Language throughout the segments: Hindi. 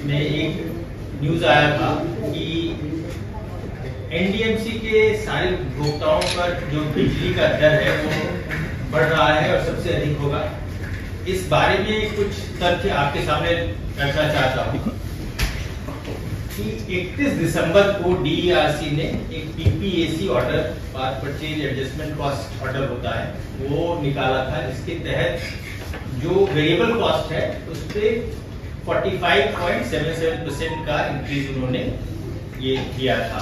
में एक न्यूज आया था कि एनडीएमसी के सारे उपभोक्ताओं पर जो बिजली का दर है वो बढ़ रहा है और सबसे अधिक होगा। इस बारे में कुछ तथ्य आपके सामने रखना चाहता हूँ कि 31 दिसंबर को डीईआरसी ने एक PPAC order, power purchase adjustment cost order होता है, वो निकाला था, जिसके तहत जो वेरिएबल कॉस्ट है उस पे 45.77% का इंक्रीज उन्होंने ये किया था।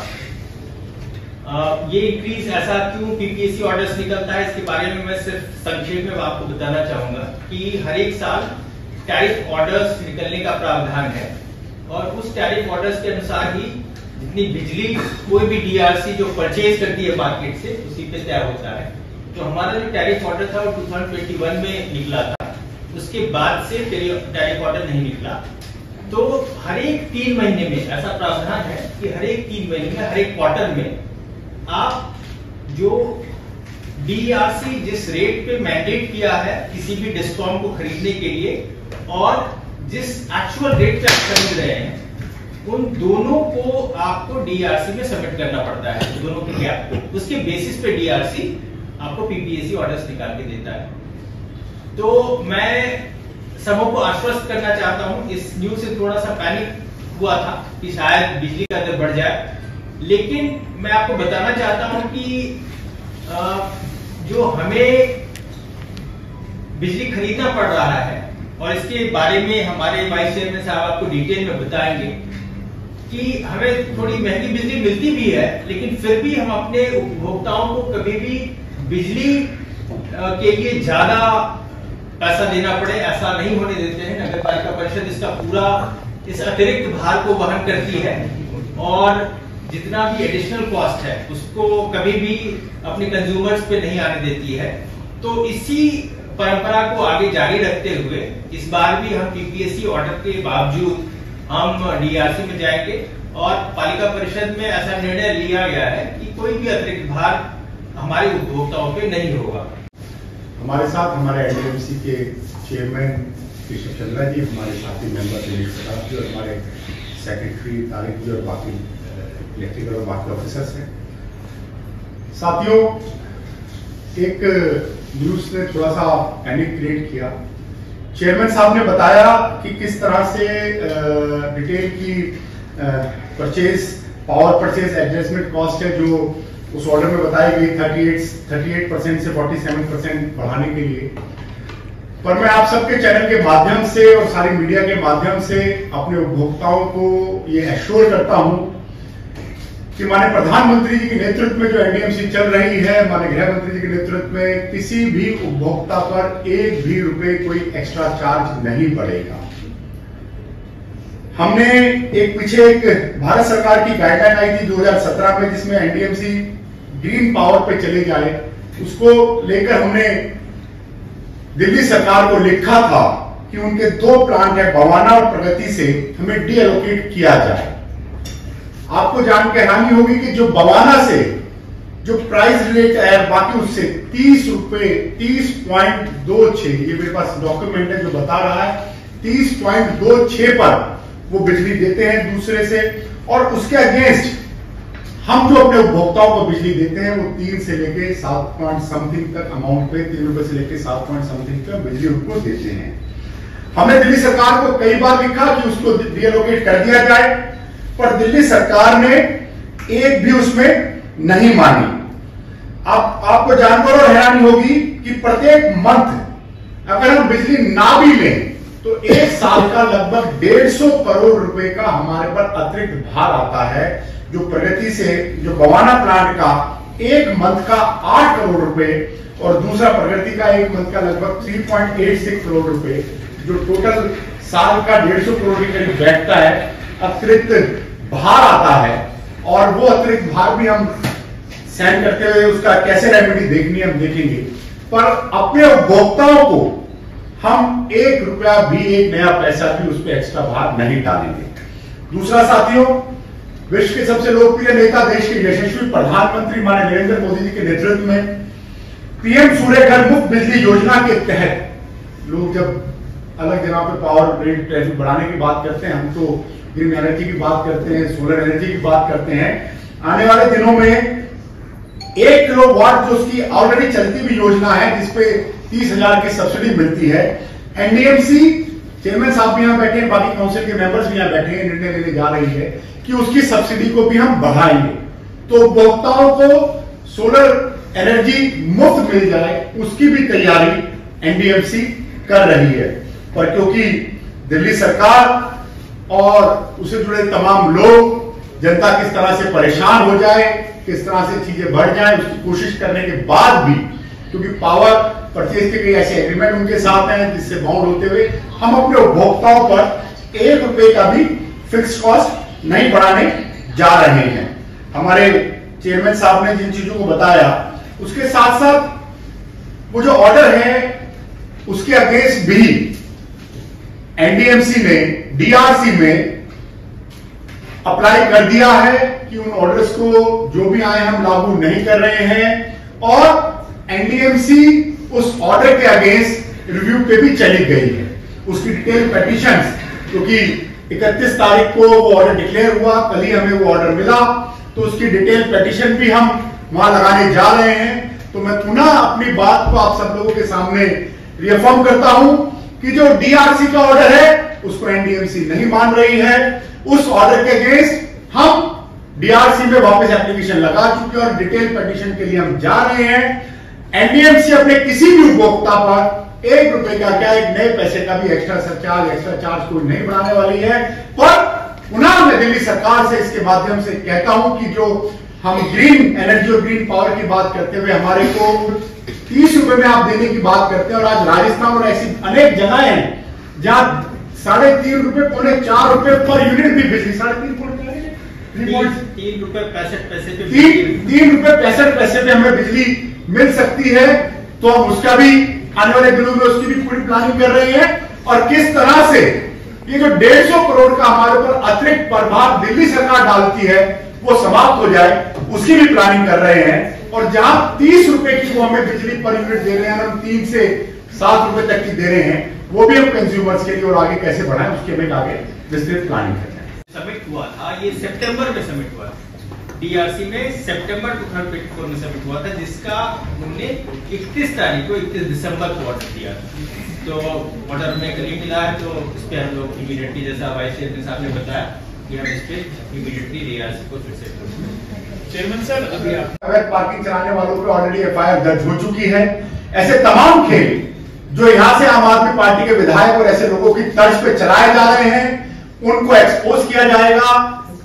ये इंक्रीज ऐसा क्यों पीपीएसी ऑर्डर्स निकलता है, इसके बारे में मैं सिर्फ संक्षेप में आपको बताना चाहूंगा कि हर एक साल टैरिफ ऑर्डर्स निकलने का प्रावधान है और उस टैरिफ ऑर्डर्स के अनुसार ही जितनी बिजली कोई भी डीआरसी जो परचेज करती है मार्केट से उसी पे तय होता है। तो हमारा जो टैरिफ ऑर्डर था वो 2021 में निकला था, उसके बाद से टैरिफ ऑर्डर नहीं निकला। तो हर एक 3 महीने में ऐसा प्रावधान है कि हर एक 3 महीने में, हर एक क्वार्टर में आप जो डीआरसी जिस रेट पे मैंडेट किया है किसी भी डिस्कॉम को खरीदने के लिए और जिस एक्चुअल रेट पे आप खरीद रहे हैं, उन दोनों को आपको डीआरसी में सबमिट करना पड़ता है, दोनों के गैप को। उसके बेसिस पे डीआरसी आपको पीपीएसी ऑर्डर्स निकाल के देता है। तो मैं सबों को आश्वस्त करना चाहता हूं, इस न्यूज से थोड़ा सा पैनिक हुआ था कि शायद बिजली का दर बढ़ जाए, लेकिन मैं आपको बताना चाहता हूं कि जो हमें बिजली खरीदना पड़ रहा है, और इसके बारे में हमारे वाइस चेयरमैन साहब आपको डिटेल में बताएंगे कि हमें थोड़ी महंगी बिजली मिलती भी है, लेकिन फिर भी हम अपने उपभोक्ताओं को कभी भी बिजली के लिए ज्यादा पैसा देना पड़े ऐसा नहीं होने देते हैं। नगर पालिका परिषद इसका पूरा इस अतिरिक्त भार को वहन करती है और जितना भी एडिशनल कॉस्ट है उसको कभी भी अपने कंज्यूमर्स पे नहीं आने देती है। तो इसी परंपरा को आगे जारी रखते हुए इस बार भी हम पीपीएसी ऑर्डर के बावजूद हम डीआरसी में जाएंगे और पालिका परिषद में ऐसा निर्णय लिया गया है कि कोई भी अतिरिक्त भार हमारे उपभोक्ताओं पे नहीं होगा। हमारे साथ हमारे एनडीएमसी के चेयरमैन केशव चंद्रा जी, हमारे साथी मेंबर दिलीप सराफ जी और हमारे सेक्रेटरी तारिक जी और बाकी इलेक्ट्रिकल और बाकी ऑफिसर्स हैं। साथियों, एक न्यूज ने थोड़ा सा पैनिक क्रिएट किया। चेयरमैन साहब ने बताया कि किस तरह से रिटेल की पावर परचेज एडजस्टमेंट कॉस्ट है जो उस ऑर्डर में बताई गई 38% से 47% बढ़ाने के लिए। पर मैं आप सबके चैनल के माध्यम से और सारी मीडिया के माध्यम से अपने उपभोक्ताओं को ये एश्योर करता हूं कि माननीय प्रधानमंत्री जी के नेतृत्व में जो एनडीएमसी चल रही है, माननीय गृह मंत्री जी के नेतृत्व में किसी भी उपभोक्ता पर एक भी रुपए कोई एक्स्ट्रा चार्ज नहीं पड़ेगा। हमने पीछे एक भारत सरकार की गाइडलाइन आई थी 2017 में, जिसमें एनडीएमसी ग्रीन पावर पे चले जाए, उसको लेकर हमने दिल्ली सरकार को लिखा था कि उनके 2 प्लांट है बवाना और प्रगति से हमें डी एलोकेट किया जाए। आपको जान के हैरानी होगी कि जो बवाना से जो प्राइस रेट है बाकी उससे 30 रुपए 30.26, ये मेरे पास डॉक्यूमेंट है जो बता रहा है 30.26 पर वो बिजली देते हैं दूसरे से, और उसके अगेंस्ट हम जो अपने उपभोक्ताओं को बिजली देते हैं वो 3 से लेके 7 पॉइंट समथिंग तक अमाउंट पे, 3 रुपए से लेके 7 पॉइंट समथिंग तक बिजली उनको देते हैं। हमने दिल्ली सरकार को कई बार लिखा कि उसको डीएलोकेट कर दिया जाए, पर दिल्ली सरकार ने एक भी उसमें नहीं मानी। आपको जानकर और हैरानी होगी कि प्रत्येक मंथ अगर हम बिजली ना भी लें तो 1 साल का लगभग 150 करोड़ रुपए का हमारे पर अतिरिक्त भार आता है, जो प्रगति से जो बवाना प्लांट का एक मंथ का 8 करोड़ रुपए और दूसरा प्रगति का एक मंथ का लगभग 3.86 करोड़ रुपए, जो टोटल साल का 150 करोड़ के करीब बैठता है, अतिरिक्त भार आता है। और वो अतिरिक्त भार भी हम सहन करते हुए उसका कैसे रेमेडी देखनी है हम देखेंगे, पर अपने उपभोक्ताओं को हम 1 रुपया भी, एक नया पैसा भी उस पर एक्स्ट्रा भार नहीं डालेंगे। दूसरा साथियों, विश्व के सबसे लोकप्रिय नेता, देश के यशस्वी प्रधानमंत्री माननीय नरेंद्र मोदी जी के नेतृत्व में पीएम सूर्य घर मुफ्त बिजली योजना के तहत लोग जब अलग जगह पे पावर ग्रिड ट्रैफिक बढ़ाने की बात करते हैं, हम तो ग्रीन एनर्जी की बात करते हैं, सोलर एनर्जी की बात करते हैं। आने वाले दिनों में 1 किलोवाट जो उसकी ऑलरेडी चलती हुई योजना है जिसपे 30,000 की सब्सिडी मिलती है, एनडीएमसी चेयरमैन साहब भी यहाँ बैठे हैं, बाकी काउंसिल के मेंबर्स भी यहाँ बैठे हैं, निर्णय लेने जा रही है कि उसकी सब्सिडी को भी हम बढ़ाएंगे, तो उपभोक्ताओं को सोलर एनर्जी मुफ्त मिल जाए, उसकी भी तैयारी एनडीएमसी कर रही है। पर क्योंकि दिल्ली सरकार और उससे जुड़े तमाम लोग, जनता किस तरह से परेशान हो जाए, किस तरह से चीजें बढ़ जाए, उसकी कोशिश करने के बाद भी, क्योंकि पावर परचेज के कई ऐसे एग्रीमेंट उनके साथ हैं जिससे बाउंड होते हुए हम अपने उपभोक्ताओं पर 1 रुपए का भी फिक्स कॉस्ट नहीं बढ़ाने जा रहे हैं। हमारे चेयरमैन साहब ने जिन चीजों को बताया, उसके साथ साथ वो जो ऑर्डर है उसके अगेंस्ट भी एनडीएमसी ने डीआरसी में अप्लाई कर दिया है कि उन ऑर्डर्स को जो भी आए हम लागू नहीं कर रहे हैं, और एनडीएमसी उस ऑर्डर के अगेंस्ट रिव्यू पे भी चली गई है। उसकी डिटेल पेटिशंस, क्योंकि 31 तारीख को वो ऑर्डर डिक्लेयर हुआ, कल ही हमें वो ऑर्डर मिला, तो उसकी डिटेल पेटिशन भी हम वहां लगाने जा रहे हैं। तो मैं पुनः अपनी बात को आप सब लोगों के सामने रिअफर्म करता हूं कि जो डीआरसी का ऑर्डर है उसको एनडीएमसी नहीं मान रही है। उस ऑर्डर के अगेंस्ट हम डीआरसी में वापस एप्लीकेशन लगा चुके हैं और डिटेल पेटिशन के लिए हम जा रहे हैं। एनडीएमसी अपने किसी भी उपभोक्ता पर 1 रुपए का क्या, 1 नए पैसे का भी एक्स्ट्रा चार्ज कोई नहीं बढ़ाने वाली है। पर पुनः मैं दिल्ली सरकार से इसके माध्यम से कहता हूं कि जो हम ग्रीन एनर्जी और ग्रीन पावर की बात करते हुए हमारे को 30 रुपए में आप देने की बात करते हैं, और आज राजस्थान और ऐसी अनेक जगह हैं जहां 3.5 रुपए, 4 रुपए पर यूनिट भी बिजली, 3 रुपए 65 पैसे पे 3 रुपए 65 पैसे पे हमें बिजली मिल सकती है। तो हम उसका भी आने वाले दिनों में उसकी भी पूरी प्लानिंग कर रहे हैं, और किस तरह से ये जो 150 करोड़ का हमारे ऊपर अतिरिक्त प्रभाव दिल्ली सरकार डालती है वो समाप्त हो जाए, उसकी भी प्लानिंग कर रहे हैं। और जहां 30 रुपए की वो हमें बिजली पर यूनिट दे रहे हैं, हम 3 से 7 रुपए तक की दे रहे हैं, वो भी हम कंज्यूमर्स के लिए और आगे कैसे बढ़ाएं उसके में आगे विस्तृत प्लानिंग करते हैं। सबमिट हुआ था, ये सितंबर में सबमिट हुआ था, डीआरसी में सितंबर 2024 में सबमिट हुआ था, जिसका हमने 31 तारीख को 31 दिसंबर को ऑर्डर दिया था। तो ऑर्डर में कल मिला है, तो इस पे हम लोग इमीडिएटली, जैसा वाइस चेयरमैन साहब ने बताया कि हम इस पे इमीडिएटली डीआरसी को फिर से चेयरमैन सर, अभी अवैध पार्किंग चलाने वालों पर ऑलरेडी एफआईआर दर्ज हो चुकी है। ऐसे तमाम खेल जो यहां से आम आदमी पार्टी के विधायक और ऐसे लोगों की तर्ज पे चलाए जा रहे हैं, उनको एक्सपोज किया जाएगा।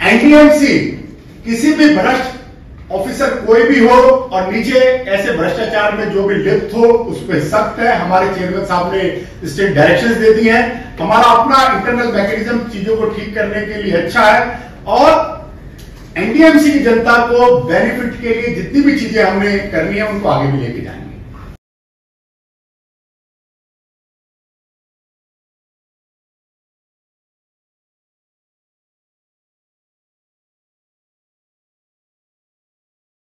एनडीएमसी किसी भी भ्रष्ट ऑफिसर कोई भी हो और नीचे ऐसे भ्रष्टाचार में जो भी लिप्त हो उस पर सख्त है। हमारे चेयरमैन साहब ने स्ट्रिक्ट डायरेक्शंस दे दी हैं। हमारा अपना इंटरनल मैकेनिज्म चीजों को ठीक करने के लिए अच्छा है, और एनडीएमसी की जनता को बेनिफिट के लिए जितनी भी चीजें हमने करनी है उनको आगे भी लेके जाएंगे।